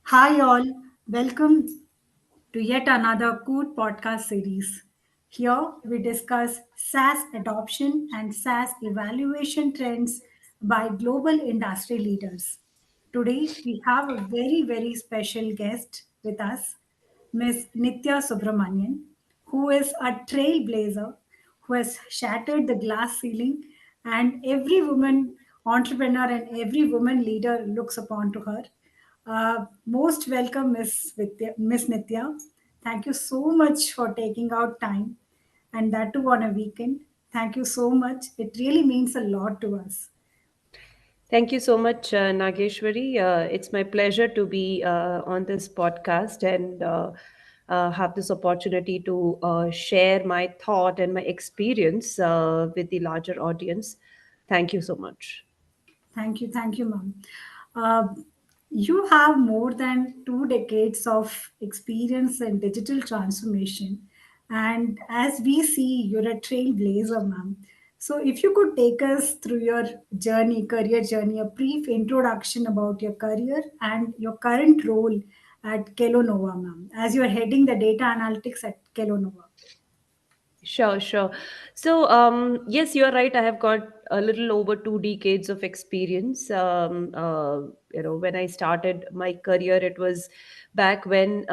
Hi, all. Welcome to yet another Coot podcast series. Here we discuss SaaS adoption and SaaS evaluation trends by global industry leaders. Today we have a very special guest with us, Ms. Nitya Subramanian, who is a trailblazer who has shattered the glass ceiling, and every woman entrepreneur and every woman leader looks upon to her. Most welcome, Miss Nitya. Thank you so much for taking out time, and that too on a weekend. Thank you so much. It really means a lot to us. Thank you so much, Nageshwari. It's my pleasure to be on this podcast and have this opportunity to share my thought and my experience with the larger audience. Thank you so much. Thank you, ma'am. Uh, you have more than 2 decades of experience in digital transformation, and as we see, you're a trailblazer, ma'am. So, if you could take us through your career journey, a brief introduction about your career and your current role at Kelonova, ma'am, as you're heading the data analytics at Kelonova. Sure, sure. So, yes, you are right. I have got a little over 2 decades of experience. When I started my career, it was back when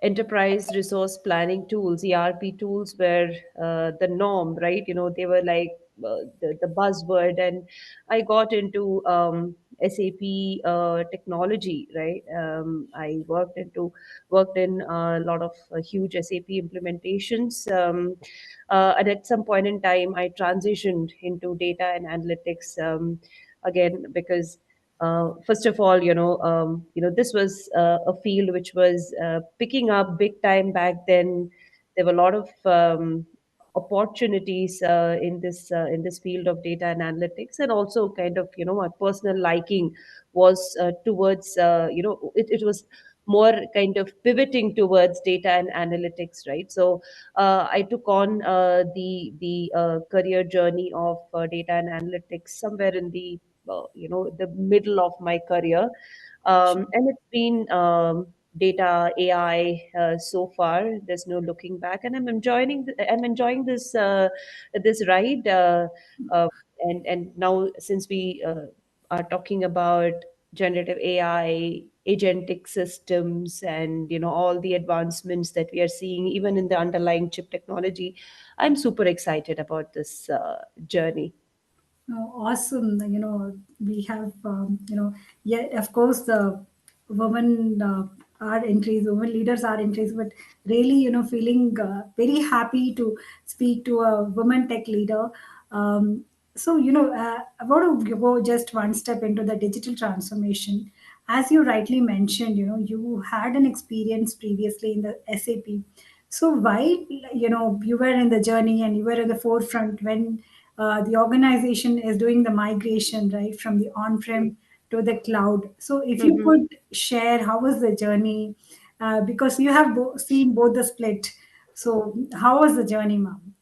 enterprise resource planning tools, ERP tools, were the norm, right? They were like the buzzword, and I got into SAP technology, right? I worked in a lot of huge SAP implementations. And at some point in time, I transitioned into data and analytics again because first of all, this was a field which was picking up big time back then. There were a lot of opportunities in this field of data and analytics, and also kind of my personal liking was towards it was more kind of pivoting towards data and analytics, right? So I took on the career journey of data and analytics somewhere in the middle of my career, and it's been data AI so far. There's no looking back, and I'm enjoying this ride. And now, since we are talking about generative AI, agentic systems, and all the advancements that we are seeing, even in the underlying chip technology, I'm super excited about this journey. Oh, awesome. We have, yeah, of course, the women women leaders are increased, but really, feeling very happy to speak to a woman tech leader. I want to go just one step into the digital transformation. As you rightly mentioned, you had an experience previously in the SAP. So why, you were in the journey and you were at the forefront when the organization is doing the migration, right, from the on-prem to the cloud. So if you Mhm. could share how was the journey, because you have seen both the split. So how was the journey, ma'am?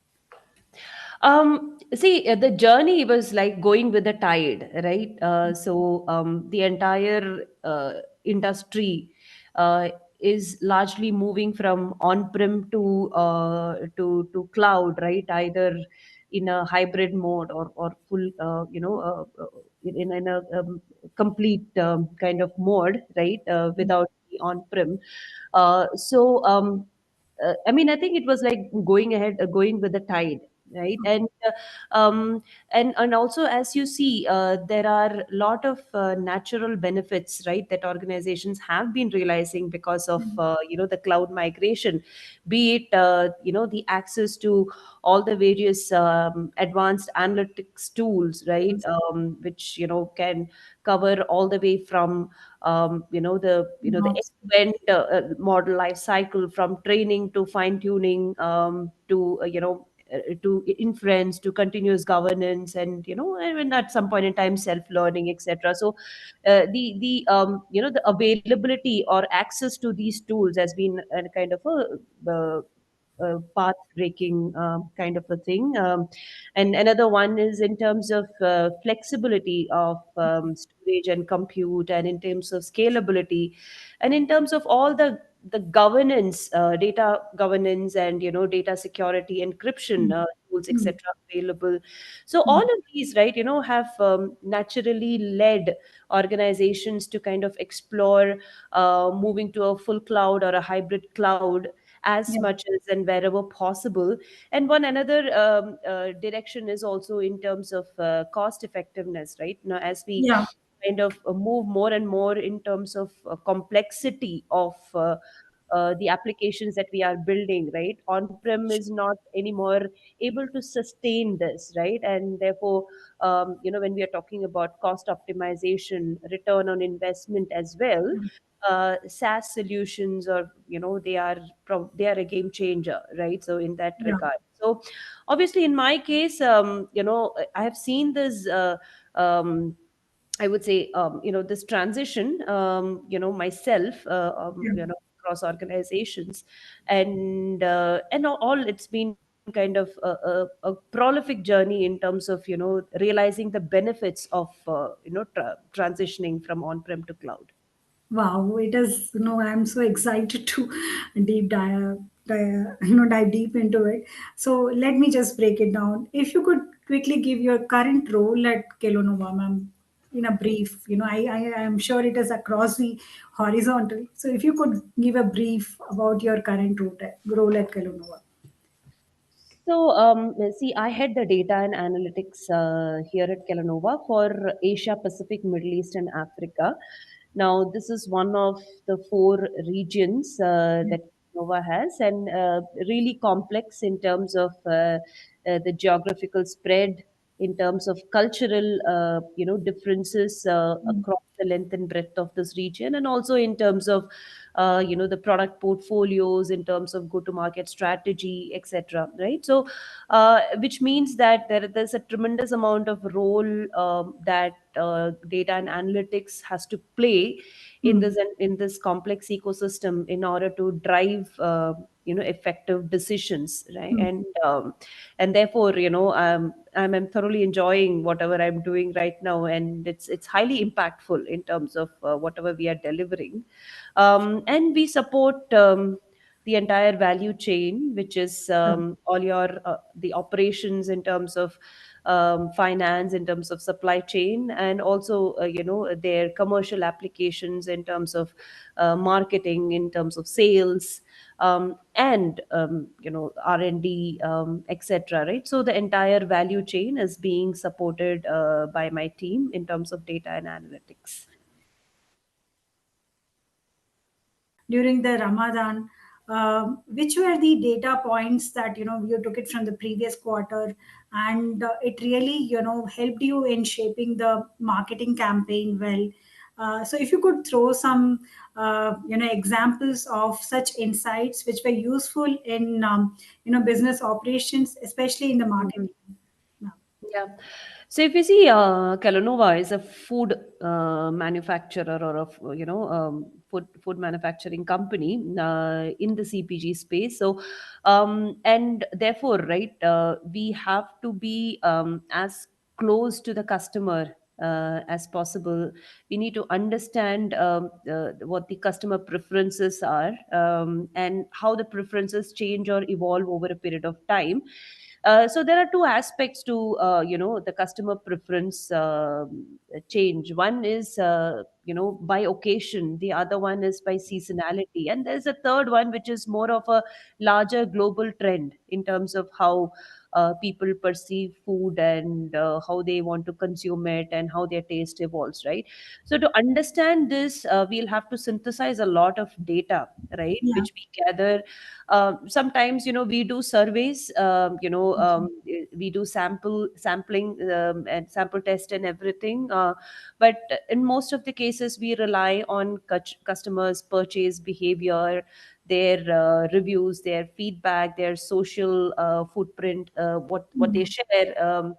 See, the journey was like going with the tide, right? The entire industry uh, is largely moving from on-prem to cloud, right? Either in a hybrid mode or full, in a complete kind of mode, right? Without the on-prem. I mean, I think it was like going ahead, going with the tide, right? Um, and also, as you see, there are a lot of natural benefits, right, that organizations have been realizing because of the cloud migration, be it the access to all the various advanced analytics tools, right, which can cover all the way from the Ops. end model life cycle, from training to fine tuning, to inference, to continuous governance, and and at some point in time self learning, etc. So the availability or access to these tools has been a kind of a path breaking kind of a thing. And another one is in terms of flexibility of storage and compute, and in terms of scalability, and in terms of all the governance, data governance, and data security, encryption Mm, tools, mm, etc., available. So all mm. of these, right, have naturally led organizations to kind of explore moving to a full cloud or a hybrid cloud as Yeah, much as and wherever possible. And one another direction is also in terms of cost effectiveness, right? Now, as we yeah, kind of move more and more in terms of complexity of the applications that we are building, right? On-prem is not anymore able to sustain this, right? And therefore, when we are talking about cost optimization, return on investment as well, yeah, SaaS solutions, or they are a game changer, right? So in that yeah. regard, so obviously in my case, I have seen this. Um, I would say, this transition, myself, Yeah. across organizations, and all it's been kind of a prolific journey in terms of, realizing the benefits of, transitioning from on-prem to cloud. Wow, it is, I'm so excited to dive deep into it. So let me just break it down. If you could quickly give your current role at Kelonova, ma'am, in a brief, I am sure it is across the horizontal. So if you could give a brief about your current role at Kelonova. So, see, I head the data and analytics here at Kellanova for Asia, Pacific, Middle East, and Africa. Now, this is one of the four regions Yeah. that Kellanova has, and really complex in terms of the geographical spread, in terms of cultural, differences Mm, across the length and breadth of this region, and also in terms of the product portfolios, in terms of go to market strategy, etc., right? So which means that there's a tremendous amount of role that data and analytics has to play mm, in this complex ecosystem in order to drive effective decisions, right? mm, And therefore, I'm thoroughly enjoying whatever I'm doing right now, and it's highly impactful in terms of whatever we are delivering. And we support the entire value chain, which is yeah. all your the operations in terms of finance, in terms of supply chain, and also their commercial applications in terms of marketing, in terms of sales, and R&D, etc., right? So the entire value chain is being supported by my team in terms of data and analytics. During the Ramadan, which were the data points that you took it from the previous quarter, and it really helped you in shaping the marketing campaign well. So if you could throw some examples of such insights which were useful in business operations, especially in the Mhm. marketing. Yeah. Yeah. So if you see, Kellanova is a food manufacturer, or food manufacturing company in the CPG space. So, and therefore, right, we have to be as close to the customer as possible. We need to understand what the customer preferences are, and how the preferences change or evolve over a period of time. So there are two aspects to the customer preference change. One is by occasion, the other one is by seasonality, and there's a third one which is more of a larger global trend in terms of how people perceive food, and how they want to consume it, and how their taste evolves, right? So to understand this, we'll have to synthesize a lot of data, right, Yeah. which we gather. Sometimes we do surveys, we do sampling, and sample test and everything, but in most of the cases we rely on customers purchase behavior, their reviews, their feedback, their social footprint, what they Mm, share,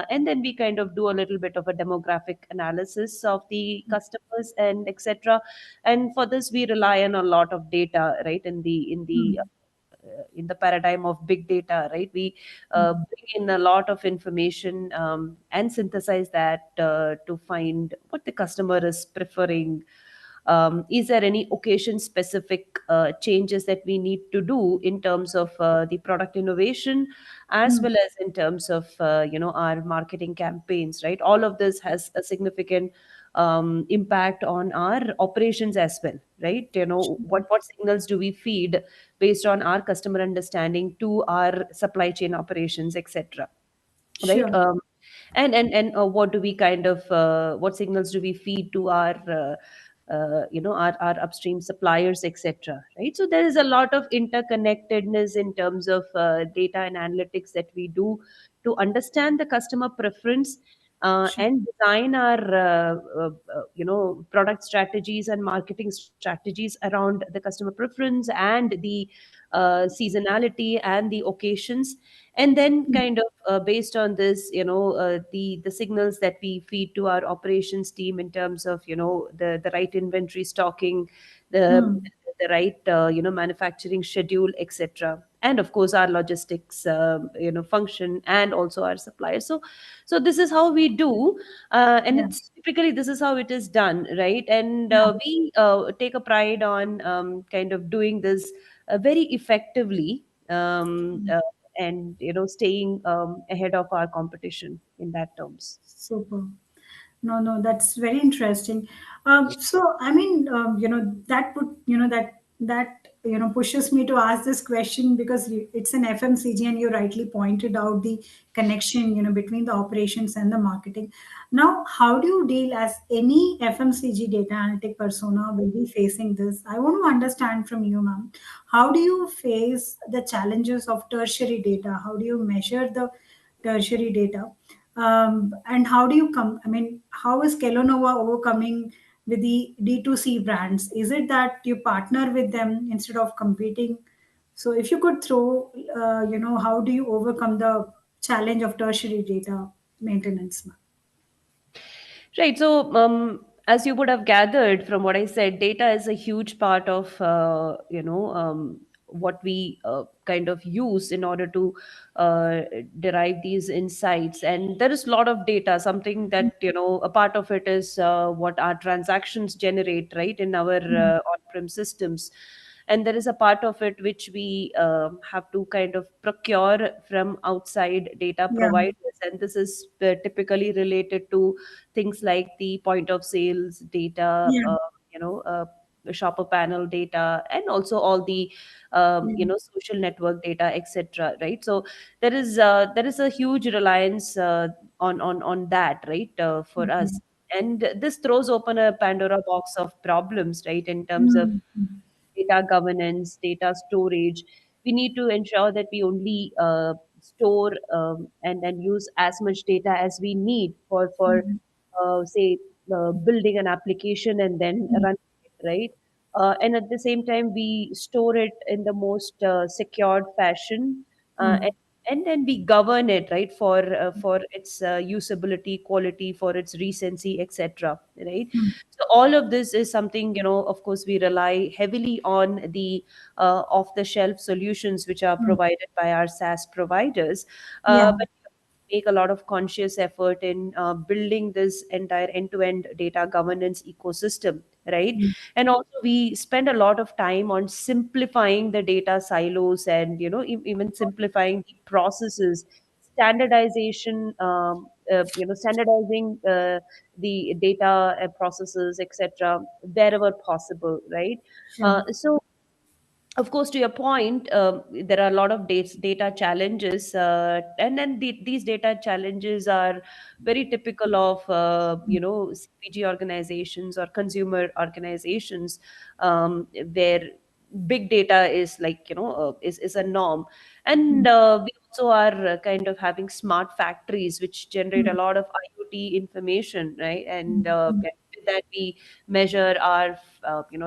and then we kind of do a little bit of a demographic analysis of the customers, and etc. And for this we rely on a lot of data, right, in the mm, in the paradigm of big data, right? We bring in a lot of information and synthesize that to find what the customer is preferring. Is there any occasion specific changes that we need to do in terms of the product innovation, as Mm. well as in terms of our marketing campaigns, right? All of this has a significant impact on our operations as well, right? What signals do we feed based on our customer understanding to our supply chain operations, etc., right? Sure. What do we kind of what signals do we feed to our upstream suppliers, etc., right? So there is a lot of interconnectedness in terms of data and analytics that we do to understand the customer preference, Sure. and design our product strategies and marketing strategies around the customer preference and the seasonality and the occasions. And then Mm. kind of based on this, the signals that we feed to our operations team in terms of the right inventory stocking, the Mm. the right manufacturing schedule, etc., and of course our logistics function, and also our suppliers. So this is how we do, and Yeah. it's typically this is how it is done, right? And Yeah. we take a pride on kind of doing this very effectively, Mm. and staying ahead of our competition in that terms. Super. No, no, that's very interesting. So, I mean, that put, pushes me to ask this question because it's an FMCG, and you rightly pointed out the connection, between the operations and the marketing. Now, how do you deal as any FMCG data analytic persona will be facing this? I want to understand from you, ma'am. How do you face the challenges of tertiary data? How do you measure the tertiary data? And how do you come? I mean, how is Kelonova overcoming with the D2C brands? Is it that you partner with them instead of competing? So, if you could throw, how do you overcome the challenge of tertiary data maintenance? Ma'am? Right. So, as you would have gathered from what I said, data is a huge part of what we kind of use in order to uh, derive these insights. And there is a lot of data. Something that a part of it is what our transactions generate, right, in our Mm. on-prem systems. And there is a part of it which we have to kind of procure from outside data Yeah, providers, and this is typically related to things like the point of sales data, yeah, you know, uh, shopper panel data, and also all the yeah. social network data, etc. Right. So there is a huge reliance on that, right, for Mhm. us. And this throws open a Pandora box of problems, right, in terms of Mm. data governance, data storage. We need to ensure that we only store and use as much data as we need for Mm. say building an application and then Mm. running it, right? And at the same time, we store it in the most secured fashion, Mm. and then we govern it, right, for its usability, quality, for its recency, etc., right? Mm. So all of this is something, of course, we rely heavily on the off the shelf solutions which are Mm. provided by our SaaS providers. Yeah. But make a lot of conscious effort in building this entire end-to-end data governance ecosystem, right? Mm. And also we spend a lot of time on simplifying the data silos, and even simplifying the processes, standardization, standardizing the data processes, etc., wherever possible, right? Sure. So of course, to your point, there are a lot of data challenges, and then these data challenges are very typical of CPG organizations or consumer organizations, where big data is like is a norm. And Mm. we also are kind of having smart factories which generate a Mm. lot of IoT information, right? And Mm. with that we measure our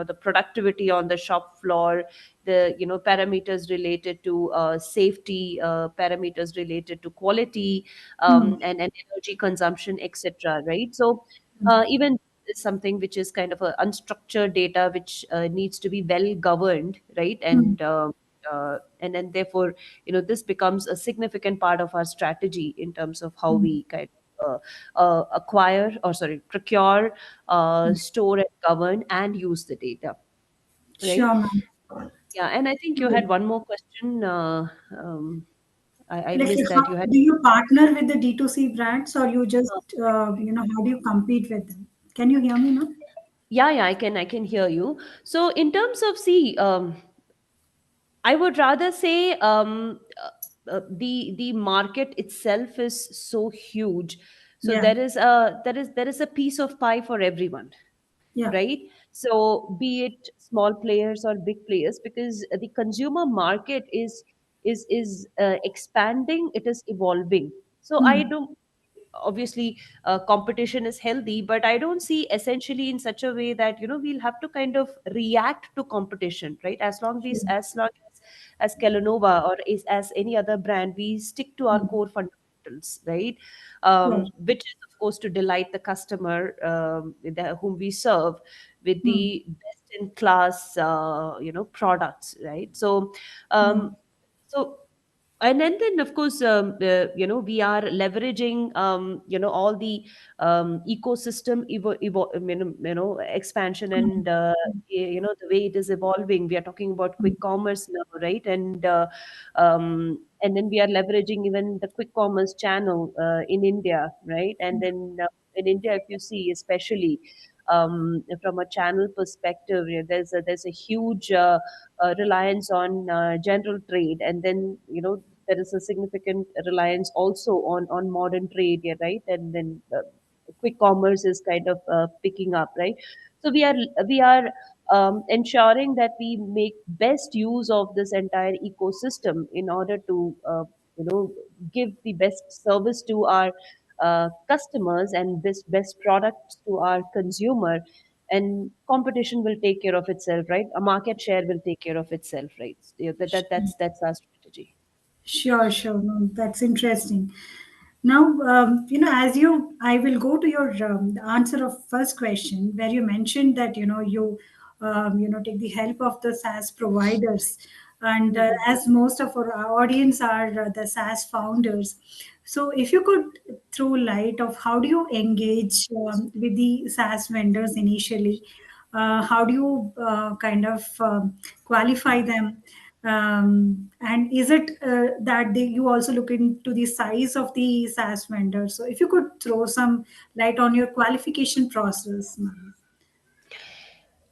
the productivity on the shop floor, the parameters related to safety, parameters related to quality, Mm. and energy consumption, etc., right? So Mm. even is something which is kind of a unstructured data which needs to be well governed, right? Mm. And and then therefore, this becomes a significant part of our strategy in terms of how Mm. we kind of acquire, or sorry, procure, store and govern and use the data, right? Sure, ma'am. Yeah, and I think you had one more question. I Like, missed how that. You had. do you partner with the D2C brands, or you just, how do you compete with them? Can you hear me now? Yeah, yeah, I can hear you. So in terms of, see, I would rather say, the market itself is so huge, so Yeah, there is a piece of pie for everyone, yeah. right? So be it small players or big players, because the consumer market is expanding, it is evolving. So I Hmm. don't, obviously, competition is healthy, but I don't see essentially in such a way that we'll have to kind of react to competition, right? As long as Kellanova or as any other brand, we stick to our Hmm. core fundamentals, right? Sure. Which is of course to delight the customer, whom we serve with Hmm. the best in class products, right? So Hmm. um, so and then of course, we are leveraging all the ecosystem expansion, Hmm. and the way it is evolving. We are talking about quick commerce now, right? And then we are leveraging even the quick commerce channel in India, right? And then in India, if you see, especially from a channel perspective, there's a huge reliance on general trade, and then there is a significant reliance also on modern trade, yeah, right? And then quick commerce is kind of picking up, right? So we are ensuring that we make best use of this entire ecosystem in order to you know give the best service to our customers and best products to our consumer, and competition will take care of itself, right? A market share will take care of itself, right? Yeah, that's our strategy. Sure, sure. No, that's interesting. Now, as I will go to your the answer of first question where you mentioned that take the help of the SaaS providers, and Mhm. as most of our audience are the SaaS founders, so if you could throw light of how do you engage with the SaaS vendors initially, how do you kind of qualify them? And is it that you also look into the size of the SaaS vendor? So if you could throw some light on your qualification process, ma'am.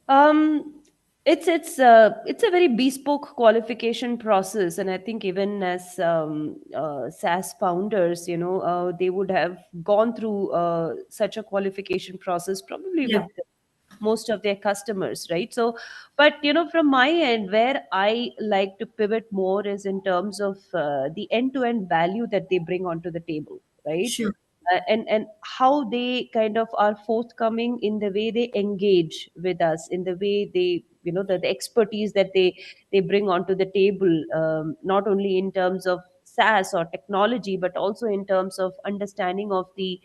Um, it's a very bespoke qualification process, and I think even as SaaS founders, they would have gone through such a qualification process probably Yeah, with most of their customers, right? So, but from my end, where I like to pivot more is in terms of the end-to-end value that they bring onto the table, right? sure. And how they kind of are forthcoming in the way they engage with us, in the way they, the expertise that they bring onto the table, not only in terms of SaaS or technology, but also in terms of understanding of the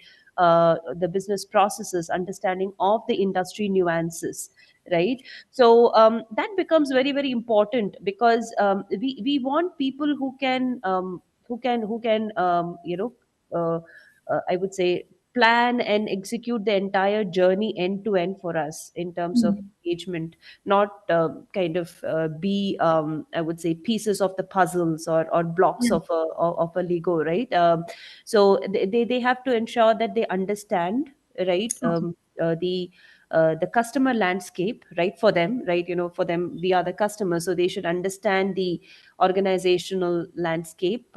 business processes, understanding of the industry nuances, right? So that becomes very very important, because we want people who can I would say, plan and execute the entire journey end to end for us in terms of Mm. engagement, not kind of be, I would say, pieces of the puzzles, or blocks Yeah. of a Lego, right? So they have to ensure that they understand, right? Okay. The customer landscape, right, for them, right? For them, we are the customers, so they should understand the organizational landscape,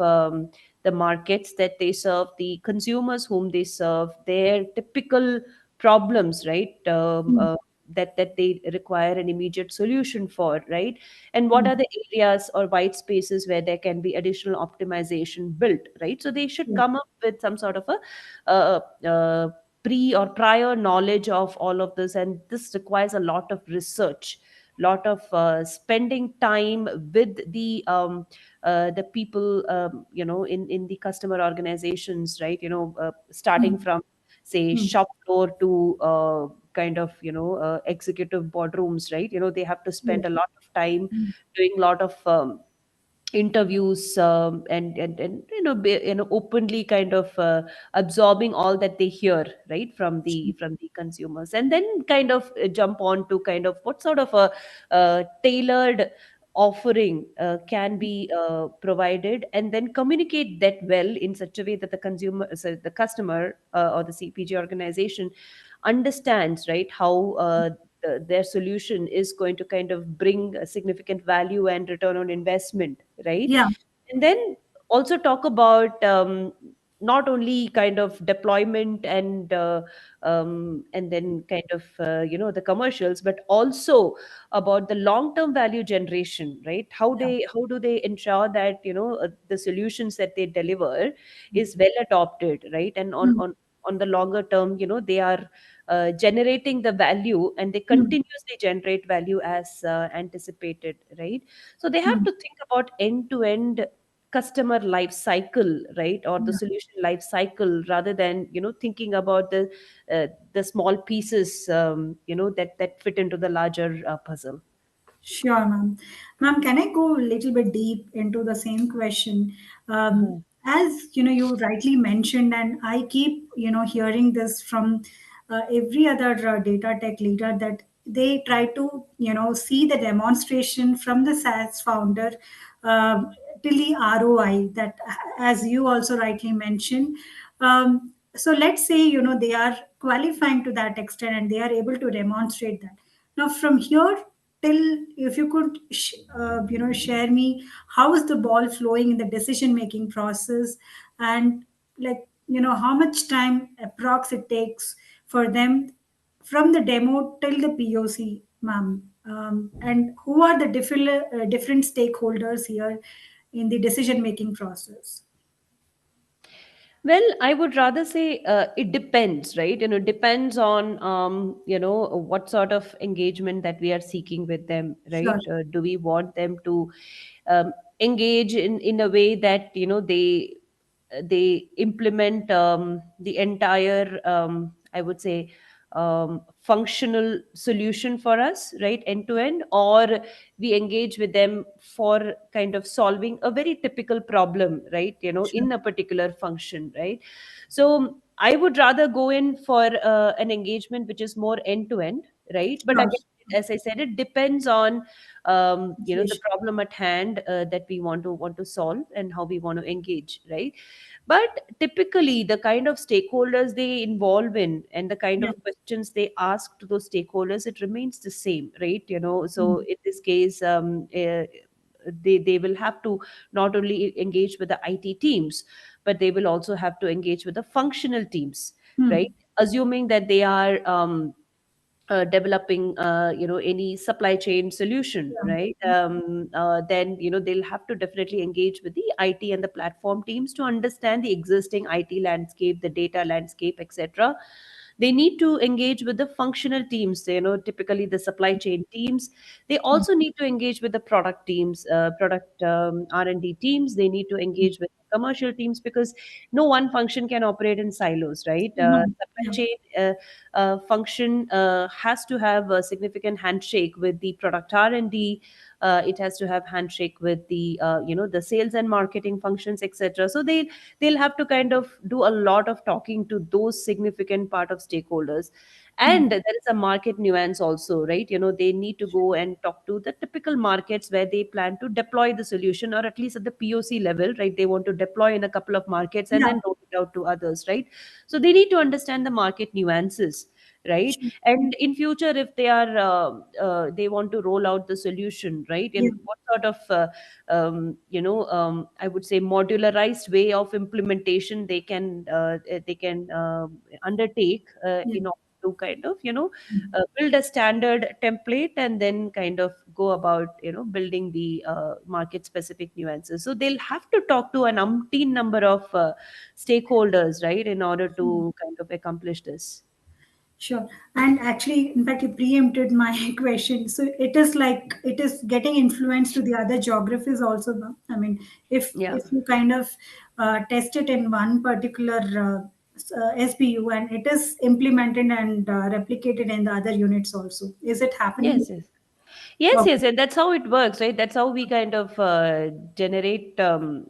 the markets that they serve, the consumers whom they serve, their typical problems, right? Mm. That they require an immediate solution for, right? And what Mm. are the areas or white spaces where there can be additional optimization built, right? So they should Yeah. come up with some sort of a pre or prior knowledge of all of this, and this requires a lot of research, lot of spending time with the people, in the customer organizations, right? Starting Mm. from, say, Mm. shop floor to kind of executive boardrooms, right? They have to Yeah. spend a lot of time Mm. doing a lot of interviews, and openly kind of absorbing all that they hear, right, from the consumers, and then kind of jump on to kind of what sort of a tailored offering can be provided, and then communicate that well in such a way that the consumer, so the customer, or the CPG organization understands, right, how their solution is going to kind of bring a significant value and return on investment, right? Yeah. And then also talk about not only kind of deployment and then kind of the commercials, but also about the long term value generation, right? Yeah. How do they ensure that the solutions that they deliver is well adopted, right? And Mm. on the longer term, they are generating the value, and they Mm. continuously generate value as anticipated, right? So they have Mm. to think about end to end customer life cycle, right, or the Yeah. solution life cycle, rather than thinking about the small pieces that fit into the larger puzzle. Sure, ma'am. Ma'am, can I go a little bit deep into the same question? Mhm. As you know, you rightly mentioned, and I keep hearing this from every other data tech leader, that they try to see the demonstration from the SaaS founder till the ROI. That, as you also rightly mentioned. So let's say they are qualifying to that extent, and they are able to demonstrate that. Now, from here till, if you could share me how is the ball flowing in the decision making process, and like how much time approx it takes for them from the demo till the POC, ma'am. And who are the different stakeholders here in the decision making process? Well, I would rather say it depends, right? Depends on what sort of engagement that we are seeking with them, Sure. right? Do we want them to um, engage in a way that they implement the entire, I would say, functional solution for us, right, end to end, or we engage with them for kind of solving a very typical problem, right, Sure. in a particular function, right? So I would rather go in for an engagement which is more end to end, right? But Sure. again, as I said, it depends on the Situation. problem at hand that we want to solve, and how we want to engage, right? But typically the kind of stakeholders they involve in, and the kind Yeah. of questions they ask to those stakeholders, it remains the same, right? So Mm. in this case, they will have to not only engage with the IT teams, but they will also have to engage with the functional teams, right? Mm. Assuming that they are developing any supply chain solution, right? Yeah. Then they'll have to definitely engage with the IT and the platform teams to understand the existing IT landscape, the data landscape, etc. They need to engage with the functional teams, typically the supply chain teams. They Mm. also need to engage with the product teams, product R&D teams. They need to engage with commercial teams, because no one function can operate in silos, right? No. Supply Yeah. chain function has to have a significant handshake with the product R&D. It has to have handshake with the sales and marketing functions, etc. So they'll have to kind of do a lot of talking to those significant part of stakeholders. Mm. And there is a market nuance also, right? They need to go and talk to the typical markets where they plan to deploy the solution, or at least at the POC level, right? They want to deploy in a couple of markets and Yeah. then roll it out to others, right? So they need to understand the market nuances, right? Sure. And in future, if they want to roll out the solution, right, Yeah. and what sort of I would say modularized way of implementation they can undertake Yeah. in order to kind of build a standard template, and then kind of go about building the market specific nuances. So they'll have to talk to an umpteen number of stakeholders, right, in order Mm. to kind of accomplish this. Sure. And actually, in fact, you preempted my question. So it is like it is getting influenced to the other geographies also, ma'am. I mean, Yeah. if you kind of test it in one particular SBU, and it is implemented and replicated in the other units also. Is it happening? Yes, yes. Yes, Okay. yes, and that's how it works, right? That's how we kind of generate, kind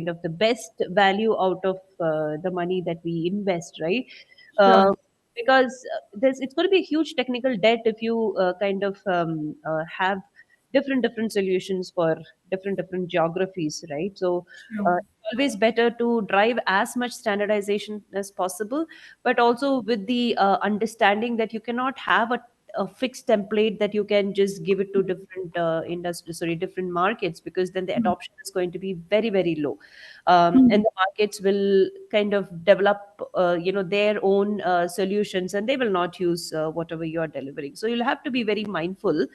of the best value out of the money that we invest, right? Uh, Sure. because it's going to be a huge technical debt if you kind of have different solutions for different geographies, right? So Sure. it's always better to drive as much standardization as possible, but also with the understanding that you cannot have a fixed template that you can just give it to different industry sorry different markets, because then the Mm. adoption is going to be very low, Mm. and the markets will kind of develop their own solutions, and they will not use whatever you are delivering. So you'll have to be very mindful Sure.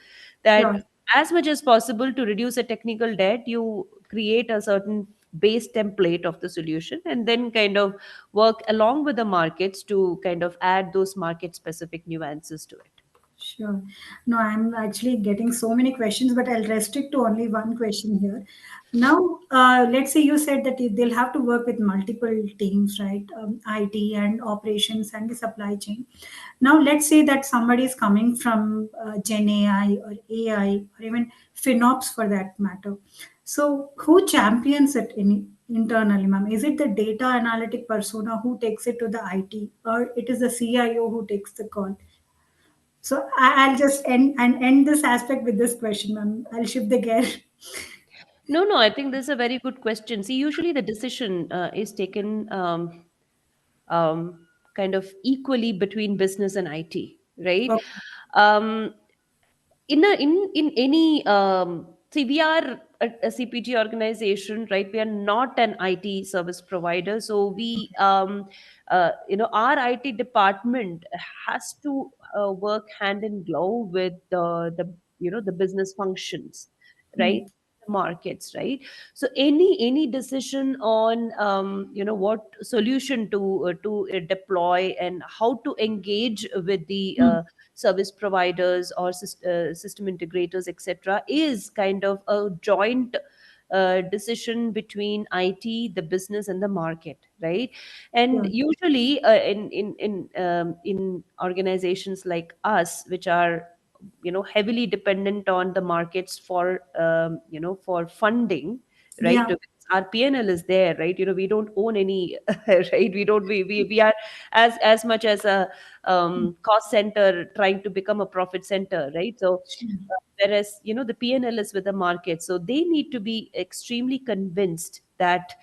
that as much as possible to reduce a technical debt, you create a certain base template of the solution and then kind of work along with the markets to kind of add those market specific nuances to it. Sure. No, I'm actually getting so many questions, but I'll restrict to only one question here. Now, let's say you said that they'll have to work with multiple teams, right? IT and operations and the supply chain. Now, let's say that somebody is coming from Gen AI or AI or even FinOps for that matter. So, who champions it internally, ma'am? Is it the data analytic persona who takes it to the IT, or it is the CIO who takes the call? So I'll just end this aspect with this question, ma'am. I'll shift the gear. No, I think this is a very good question. See, usually the decision is taken kind of equally between business and IT, right? Okay. Um, in any see, we are a CPG organization, right? We are not an IT service provider, so we our IT department has to work hand in glove with the business functions, right? Mm. Markets, right? So any decision on what solution to deploy and how to engage with the Mm. service providers or system integrators, etc., is kind of a joint decision between IT, the business, and the market, right? And Sure. usually, in organizations like us, which are heavily dependent on the markets for for funding, right? Yeah. Because our PNL is there, right? We don't own any right? We are as much as a cost center trying to become a profit center, right? So Sure. whereas the PNL is with the market, so they need to be extremely convinced that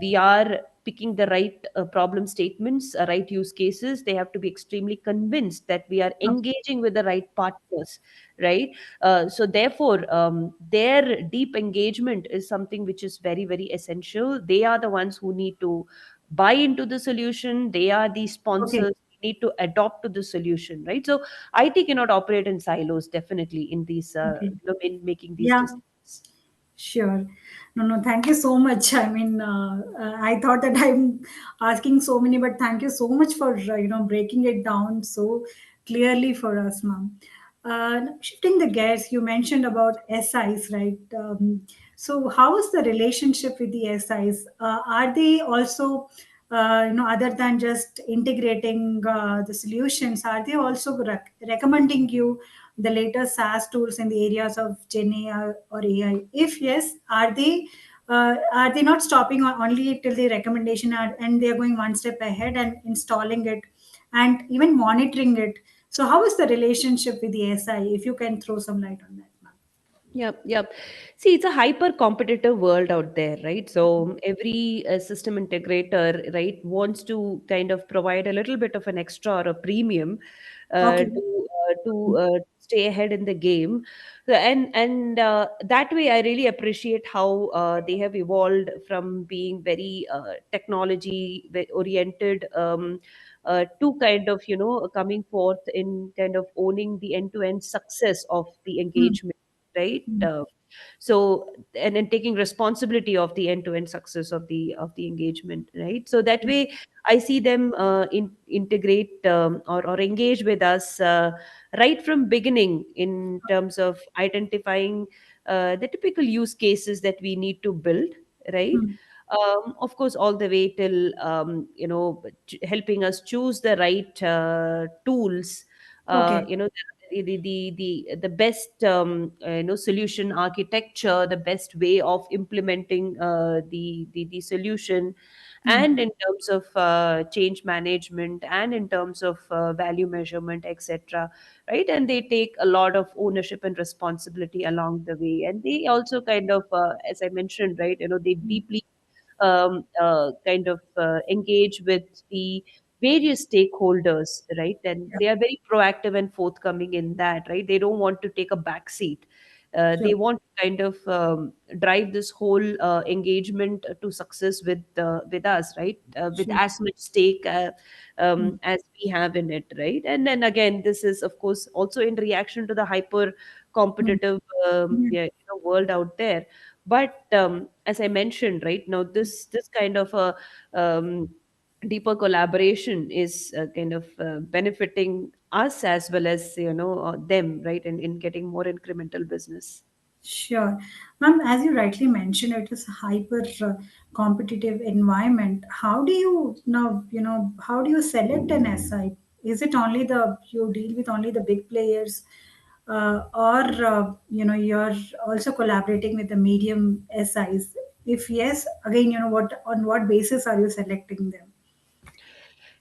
we are picking the right problem statements, right use cases. They have to be extremely convinced that we are Okay. engaging with the right partners, right? So therefore, their deep engagement is something which is very essential. They are the ones who need to buy into the solution. They are the Okay. sponsors, need to adopt to the solution, right? So IT cannot operate in silos, definitely, in these Okay. in making these Yeah. decisions. Sure. No, no, thank you so much. I mean, I thought that I'm asking so many, but thank you so much for, breaking it down so clearly for us, ma'am. Shifting the gears, you mentioned about SIs, right? So how is the relationship with the SIs? Are they also, other than just integrating the solutions, are they also recommending you the latest SaaS tools in the areas of Gen AI or AI? If yes, are they not stopping only till the recommendation and they are going one step ahead and installing it and even monitoring it? So how is the relationship with the SI? If you can throw some light on that, ma'am. Yep. See, it's a hyper competitive world out there, right? So every system integrator, right, wants to kind of provide a little bit of an extra or a premium Okay. to stay ahead in the game. So, and that way, I really appreciate how they have evolved from being very technology oriented. To kind of coming forth in kind of owning the end to end success of the Mm. engagement, right? Mm. So and then taking responsibility of the end to end success of the engagement, right? So that Yeah. way I see them integrate or engage with us right from beginning in terms of identifying the typical use cases that we need to build, right? Mm. Of course, all the way till helping us choose the right tools, Okay. you know the best solution architecture, the best way of implementing the solution, Hmm. and in terms of change management, and in terms of value measurement, etc. Right? And they take a lot of ownership and responsibility along the way, and they also kind of, as I mentioned, right, they deeply kind of engage with the various stakeholders, right? And Yeah, they are very proactive and forthcoming in that, right? They don't want to take a back seat. sure. They want to kind of drive this whole engagement to success with us, right? With Sure. as much stake Hmm. as we have in it, right? And then again, this is of course also in reaction to the hyper Hmm. competitive Yeah, world out there. But as I mentioned, right now, this kind of a um, deeper collaboration is kind of benefiting us as well as them, right, in getting more incremental business. sure. Ma'am, as you rightly mentioned, it is a hyper competitive environment. How do you now, how do you select an SI? Is it only you deal with only the big players, or, you're also collaborating with the medium SIs? If yes, again, on what basis are you selecting them?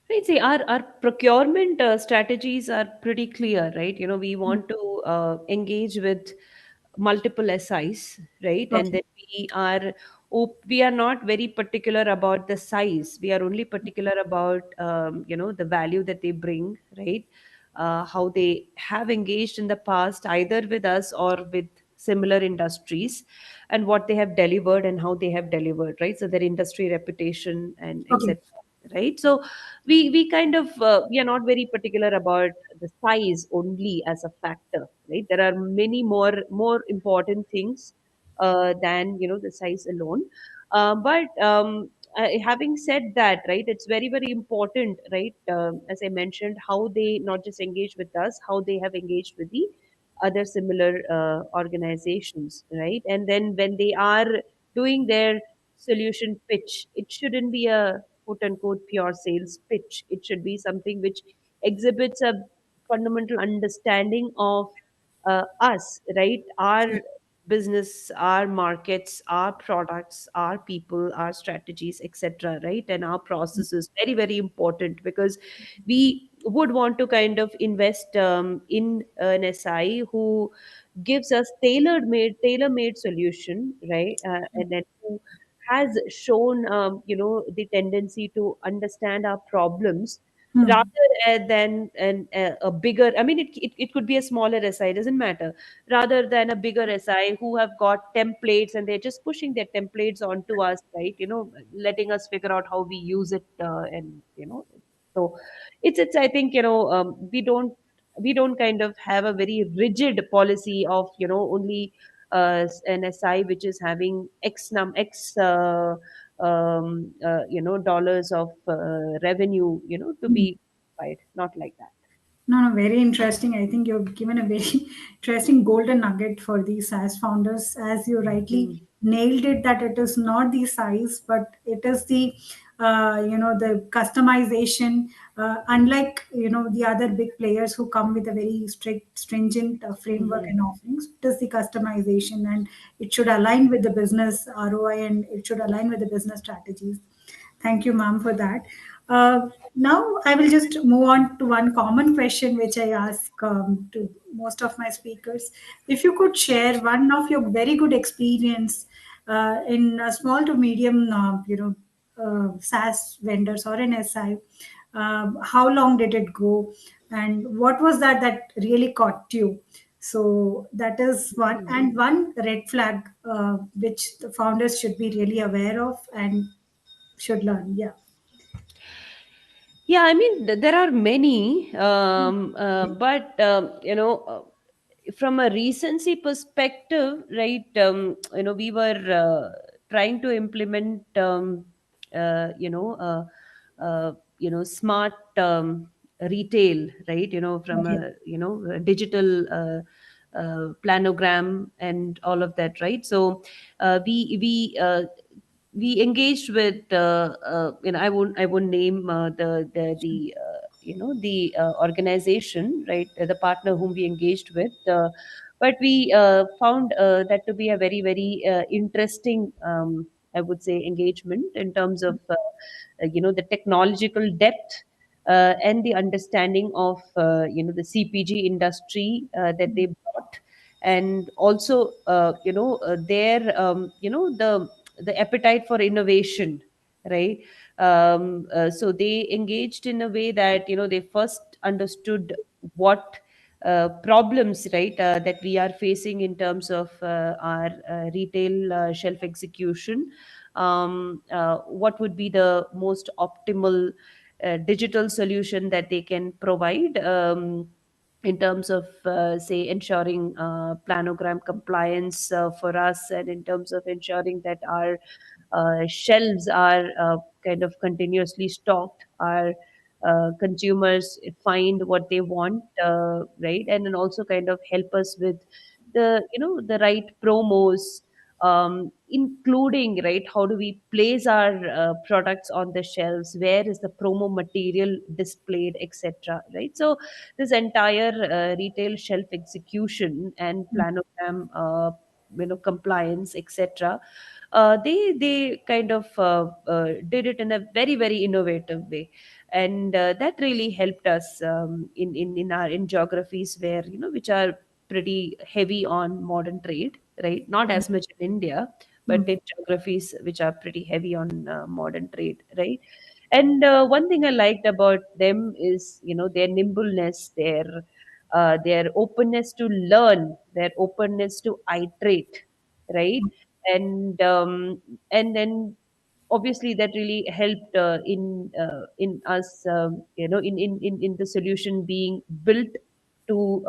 Right. See, our procurement strategies are pretty clear, right? We want to engage with multiple SIs, right? And Okay. then we are not very particular about the size. We are only particular about the value that they bring, right? How they have engaged in the past, either with us or with similar industries, and what they have delivered and how they have delivered, right? So their industry reputation and Okay. etc. Right? So we kind of we are not very particular about the size only as a factor, right? There are many more important things than the size alone. But having said that, right, it's very important, right, as I mentioned, how they not just engage with us, how they have engaged with the other similar organizations, right? And then when they are doing their solution pitch, it shouldn't be a quote unquote pure sales pitch. It should be something which exhibits a fundamental understanding of us, right? Our business, our markets, our products, our people, our strategies, etc. Right? And our process is very important, because we would want to kind of invest in an SI who gives us tailor-made solution, right? And then who has shown the tendency to understand our problems Hmm. rather than a bigger, I mean, it could be a smaller SI, doesn't matter, rather than a bigger SI who have got templates and they're just pushing their templates onto us, right? Letting us figure out how we use it, and so it's I think we don't kind of have a very rigid policy of only an SI which is having x dollars of revenue to Hmm. be verified, not like that. No, no, very interesting. I think you've given a very interesting golden nugget for the SaaS founders, as you Mm. rightly nailed it. That it is not the size, but it is the customization. Unlike the other big players who come with a very strict, stringent framework Mhm. and offerings, it is the customization, and it should align with the business ROI, and it should align with the business strategies. Thank you, ma'am, for that. Now, I will just move on to one common question which I ask to most of my speakers. If you could share one of your very good experience in a small to medium, SaaS vendors or an SI, how long did it go, and what was that really caught you? So that is one, Mhm. and one red flag which the founders should be really aware of and should learn. Yeah. Yeah, I mean, there are many, but from a recency perspective, right? We were trying to implement, smart retail, right? From Okay. a digital planogram and all of that, right? So we engaged with I won't name the the organization, right, the partner whom we engaged with. But we found that to be a very, very interesting, I would say, engagement in terms of the technological depth and the understanding of the CPG industry that they brought, and also their the appetite for innovation, right? So they engaged in a way that they first understood what problems, right, that we are facing in terms of our retail shelf execution. What would be the most optimal digital solution that they can provide, in terms of say ensuring planogram compliance for us, and in terms of ensuring that our shelves are kind of continuously stocked, our consumers find what they want, right, and then also kind of help us with the right promos, including, right, how do we place our products on the shelves, where is the promo material displayed, etc., right? So this entire retail shelf execution and planogram compliance, etc., they kind of did it in a very, very innovative way, and that really helped us in geographies where which are pretty heavy on modern trade, right? Not as much in India, but Mm. in geographies which are pretty heavy on modern trade, right? And one thing I liked about them is their nimbleness, their openness to learn, their openness to iterate, right? And then obviously that really helped in us, in the solution being built to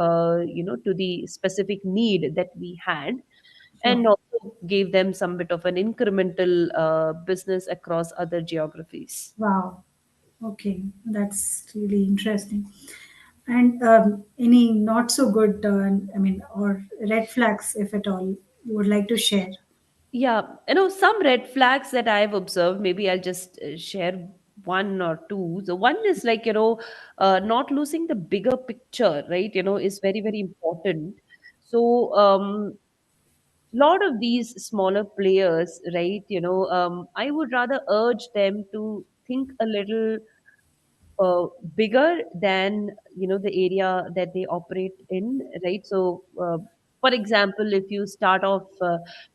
the specific need that we had, Sure. and also gave them some bit of an incremental business across other geographies. Wow. Okay, that's really interesting. And any not so good, I mean, or red flags, if at all, you would like to share? Yeah, some red flags that I've observed, maybe I'll just share one or two. So one is like, not losing the bigger picture, right? Is very, very important. So, lot of these smaller players, right, I would rather urge them to think a little uh, bigger than the area that they operate in, right? So for example, if you start off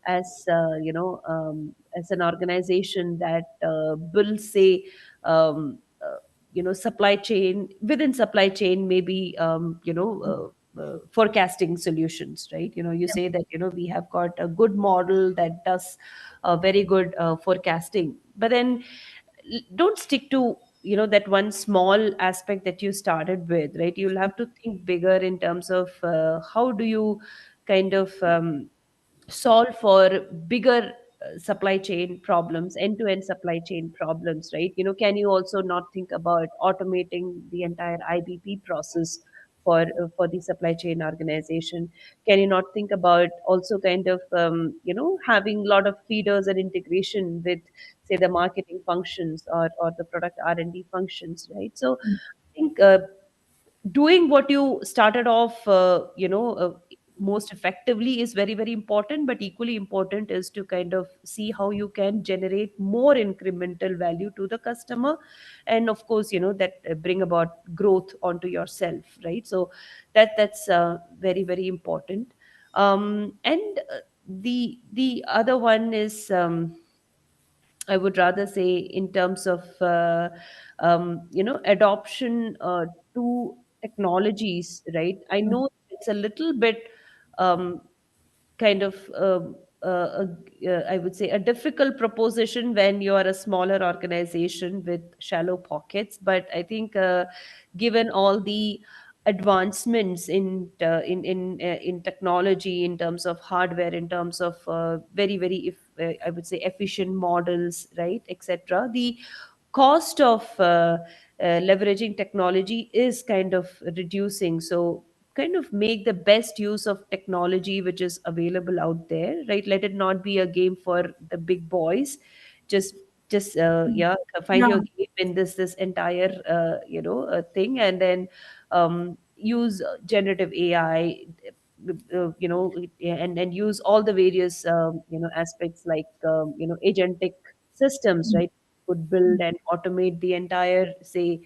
as an organization that will say, supply chain, within supply chain, maybe forecasting solutions, right? You say that we have got a good model that does very good forecasting, but then don't stick to that one small aspect that you started with, right? You'll have to think bigger in terms of how do you kind of solve for bigger supply chain problems, end to end supply chain problems, right? Can you also not think about automating the entire IBP process for the supply chain organization? Can you not think about also kind of having a lot of feeders and integration with, say, the marketing functions, or the product R&D functions, right? So I think doing what you started off most effectively is very, very important, but equally important is to kind of see how you can generate more incremental value to the customer, and of course that bring about growth onto yourself, right? So that's very, very important. And the other one is, I would rather say, in terms of adoption to technologies, right? I know it's a little bit um, kind of I would say a difficult proposition when you are a smaller organization with shallow pockets. But I think, given all the advancements in technology, in terms of hardware, in terms of very, very, if I would say, efficient models, right, etc., the cost of leveraging technology is kind of reducing. So kind of make the best use of technology which is available out there, right? Let it not be a game for the big boys. Just just Mm. yeah, find Yeah. your game in this entire thing, and then use generative AI, and use all the various aspects like agentic systems, Mm. right? Could build and automate the entire, say,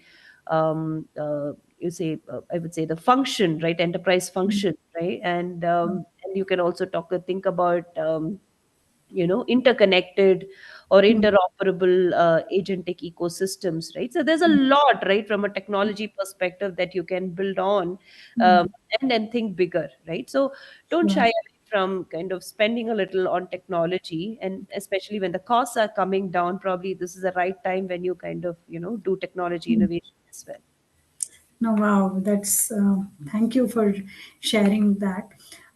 you say I would say the function, right? Enterprise Mm. function, right? And you can also think about interconnected or Mm. interoperable agentic ecosystems, right? So there's a lot, right, from a technology perspective that you can build on, um, Mm. and then think bigger, right? So don't Sure. shy away from kind of spending a little on technology, and especially when the costs are coming down, probably this is the right time when you kind of do technology Mm. innovation as well. No, wow, that's thank you for sharing that.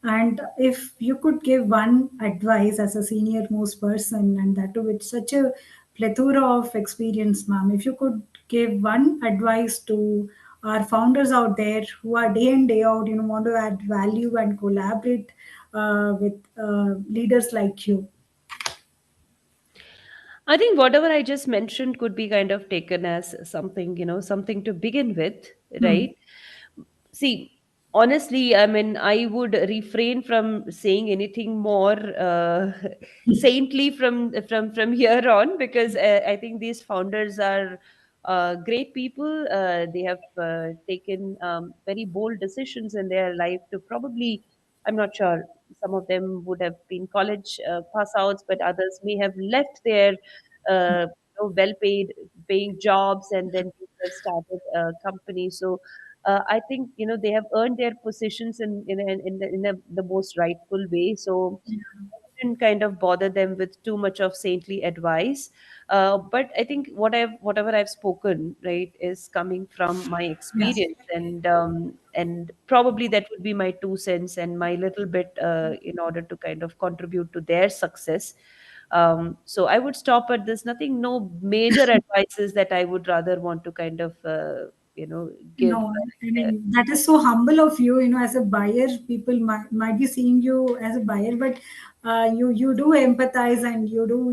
And if you could give one advice as a senior most person, and that too with such a plethora of experience, ma'am, if you could give one advice to our founders out there who are day in day out, want to add value and collaborate with leaders like you. I think whatever I just mentioned could be kind of taken as something, something to begin with, Hmm. right? See, honestly, I mean, I would refrain from saying anything more saintly from here on, because I think these founders are great people. They have taken very bold decisions in their life to probably, I'm not sure, some of them would have been college pass outs, but others may have left their well paid paying jobs, and then they have started a company. So I think they have earned their positions in the most rightful way. So I wouldn't kind of bother them with too much of saintly advice. But I think whatever I've spoken, right, is coming from my Yeah. experience, and probably that would be my 2 cents and my little bit in order to kind of contribute to their success. So I would stop at this. Nothing, no major advices that I would rather want to kind of give. No, I mean, that is so humble of you. As a buyer, people might be seeing you as a buyer, but you do empathize and you do,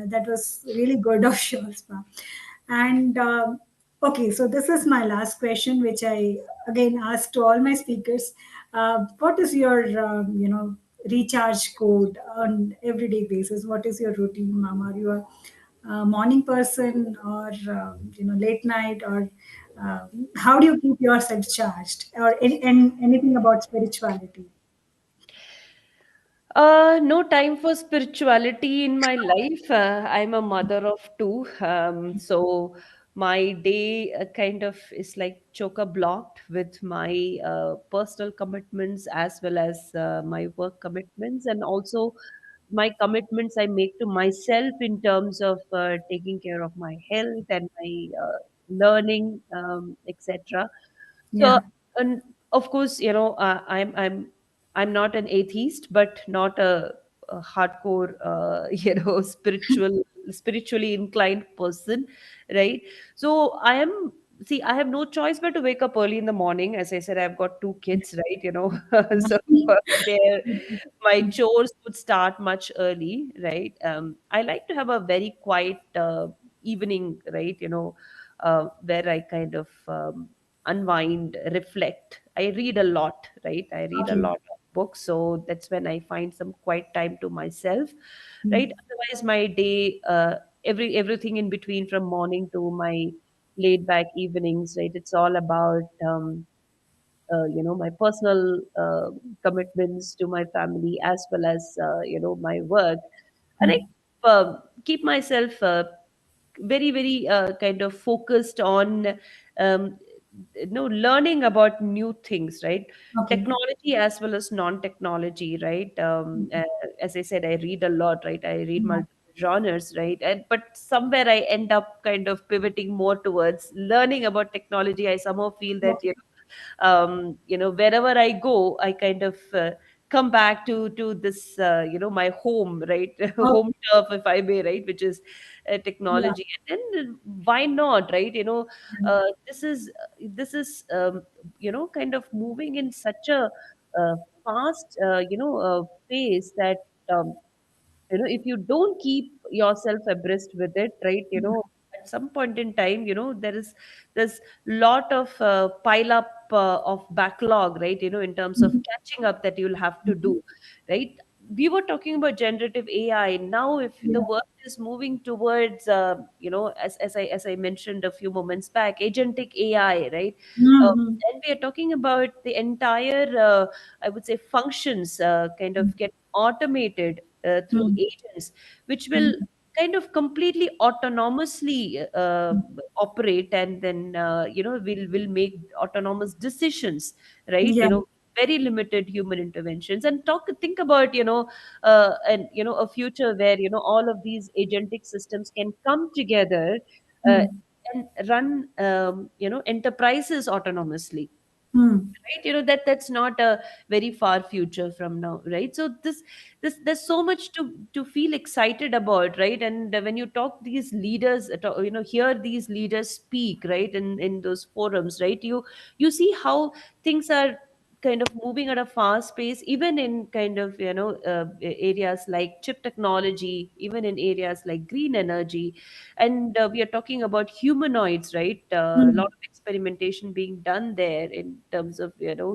that was really good of yours, ma'am. And okay, so this is my last question, which I again ask to all my speakers. What is your, recharge code on everyday basis? What is your routine, ma'am? Are you a morning person or, late night or how do you keep yourself charged or anything about spirituality? No time for spirituality in my life. I'm a mother of two. So my day kind of is like choker blocked with my personal commitments as well as my work commitments, and also my commitments I make to myself in terms of taking care of my health and my learning, etc. So, Yeah. and of course, I'm not an atheist, but not a hardcore, spiritually inclined person, right? So I am. See, I have no choice but to wake up early in the morning. As I said, I've got two kids, right? So there, my chores would start much early, right? I like to have a very quiet evening, right? Where I kind of unwind, reflect. I read a lot, right? I read a Okay. lot of books, so that's when I find some quiet time to myself, right? Mm. Otherwise, my day, everything in between, from morning to my laid back evenings, right? It's all about my personal commitments to my family as well as my work, and I Mm. keep myself very very kind of focused on learning about new things, right? Okay. Technology as well as non-technology, right? As I said, I read a lot, right? I read Yeah. multiple genres, right? But somewhere I end up kind of pivoting more towards learning about technology. I somehow feel that Okay. wherever I go, I kind of come back to this my home, right? Home Okay. turf, if I may, right? Which is Yeah. technology. And then why not, right? Yeah. This is kind of moving in such a fast pace that if you don't keep yourself abreast with it, right? At some point in time, there's lot of pile up of backlog, right? In terms of Mhm. catching up that you'll have to Mhm. do, right? We were talking about generative AI. Now, if the Yeah. world is moving towards, as I mentioned a few moments back, agentic AI, right? Uh, Mhm. and we are talking about the entire, I would say, functions kind of get automated through Mhm. agents, which will Mhm. kind of completely autonomously operate, and then will make autonomous decisions, right? Yeah. Very limited human interventions. And think about and a future where all of these agentic systems can come together uh, Mhm. and run enterprises autonomously, Mhm. right? That's not a very far future from now, right? So this there's so much to feel excited about, right? And when you talk these leaders, hear these leaders speak, right, in those forums, right? You see how things are kind of moving at a fast pace, even in kind of areas like chip technology, even in areas like green energy. And we are talking about humanoids, right? A lot Mhm. of experimentation being done there in terms of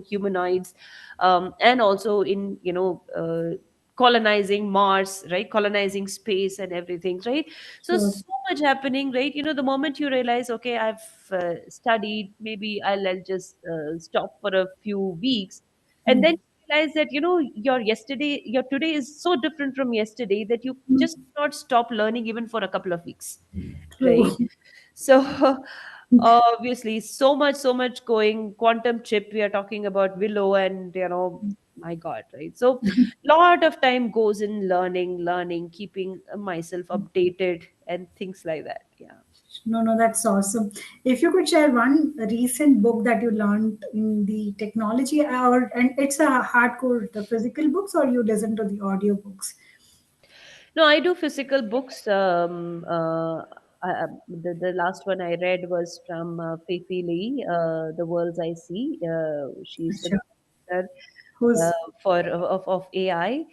humanoids, and also in colonizing Mars, right? Colonizing space and everything, right? So Sure. so much happening, right? The moment you realize, okay, I've studied, maybe I'll just stop for a few weeks, and then Mhm. you realize that your today is so different from yesterday that you just Mhm. not stop learning even for a couple of weeks, True. right? So obviously, so much going. Quantum chip, we are talking about Willow, and my God, right? So lot of time goes in learning, keeping myself updated and things like that. Yeah. No, no, that's awesome. If you could share one recent book that you learned in the technology, or and it's a hardcore, the physical books, or you listen to the audio books. No, I do physical books. The last one I read was from Fifi Lee, The Worlds I See. She's an Sure. author uh, Who's for of AI,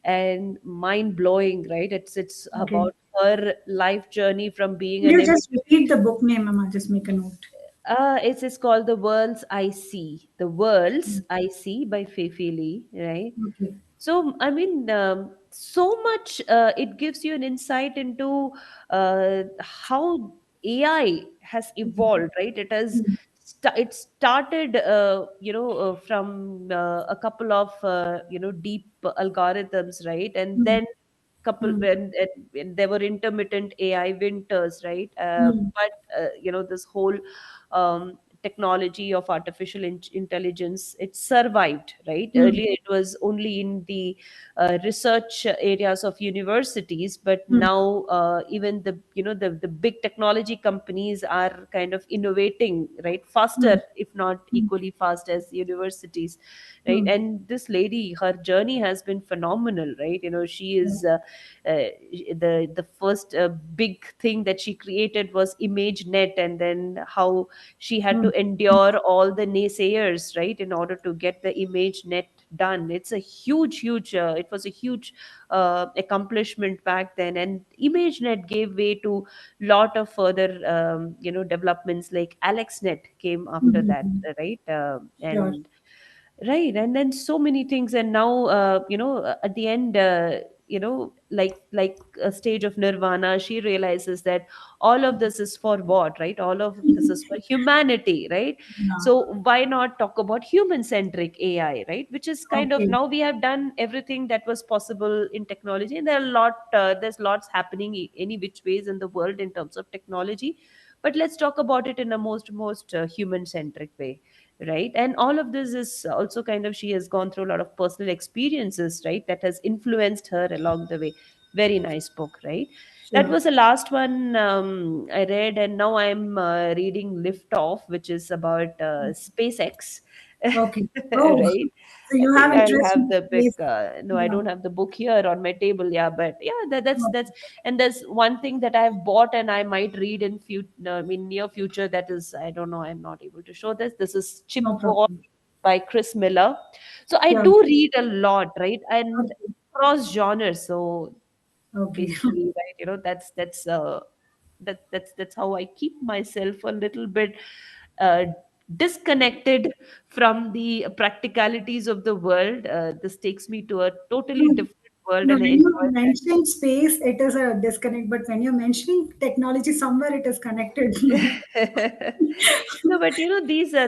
and mind blowing, right? It's okay? about her life journey from being Could an you just repeat the book name, Mama? Just make a note. it's called The Worlds I See. The Worlds I See by Feifei Lee, right? Okay. So, I mean, so much it gives you an insight into how AI has evolved, right? It started, from a couple of deep algorithms, right? And Mm, then couple mm, when there were intermittent AI winters, right? mm, But this whole technology of artificial intelligence, it survived, right? mm, Earlier it was only in the research areas of universities, but mm, now even the big technology companies are kind of innovating, right, faster, mm, if not mm, equally fast as universities, right? mm. And this lady, her journey has been phenomenal, right? She Yeah. is the first big thing that she created was ImageNet, and then how she had to Mm, endure all the naysayers, right, in order to get the ImageNet done. It was a huge accomplishment back then, and ImageNet gave way to lot of further developments, like AlexNet came after mm, that, mm. right? Sure. And right, and then so many things. And now at the end, like a stage of nirvana, she realizes that all of this is for what, right? All of this is for humanity, right? Yeah. So why not talk about human centric AI, right? Which is kind of, Okay. now we have done everything that was possible in technology, and there's lots happening any which ways in the world in terms of technology, but let's talk about it in a most human centric way, right? And all of this is also kind of, she has gone through a lot of personal experiences, right, that has influenced her along the way. Very nice book, right? That Sure. was the last one I read. And now I'm reading Lift Off, which is about SpaceX. Okay. Oh, Right. so I you think have I'll interest have in the big space? no, I Yeah. don't have the book here on my table, yeah, but yeah, that's Okay. and there's one thing that I've bought and I might read in near future, that is, I don't know, I'm not able to show this. This is No Chipboard problem. by Chris Miller. So I Sure. do read a lot, right? And Okay. cross genres. So Okay. basically, right? That's how I keep myself a little bit uh, disconnected from the practicalities of the world. This takes me to a totally No, different world, no, and I when you enjoy mention space, it is a disconnect. But when you're mentioning technology, somewhere it is connected. that. No, but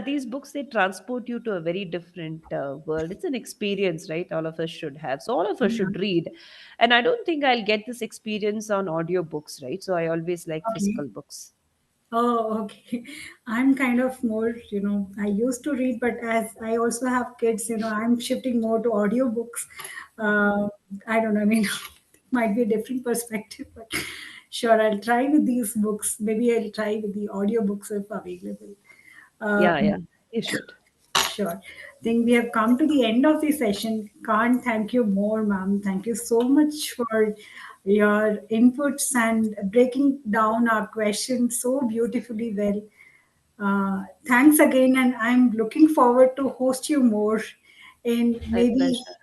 these books, they transport you to a very different world. It's an experience, right? All of us should have. So all of us Yeah. should read, and I don't think I'll get this experience on audiobooks, right? So I always like Okay. physical books. Oh, okay. I'm kind of more, I used to read, but as I also have kids, I'm shifting more to audiobooks. Uh, I don't know, I mean, might be a different perspective, but sure, I'll try with these books. Maybe I'll try with the audiobooks if available. Yeah, yeah, Um, you should. Sure. I think we have come to the end of the session. Can't thank you more, ma'am. Thank you so much for your inputs and breaking down our questions so beautifully well. Thanks again, and I'm looking forward to host you more in My maybe pleasure.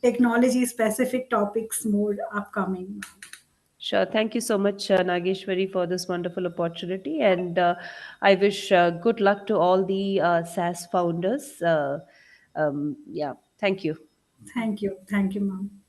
technology specific topics more upcoming. Sure. Thank you so much, Nageshwari, for this wonderful opportunity. And I wish good luck to all the SaaS founders. Yeah. Thank you. Thank you. Thank you, ma'am.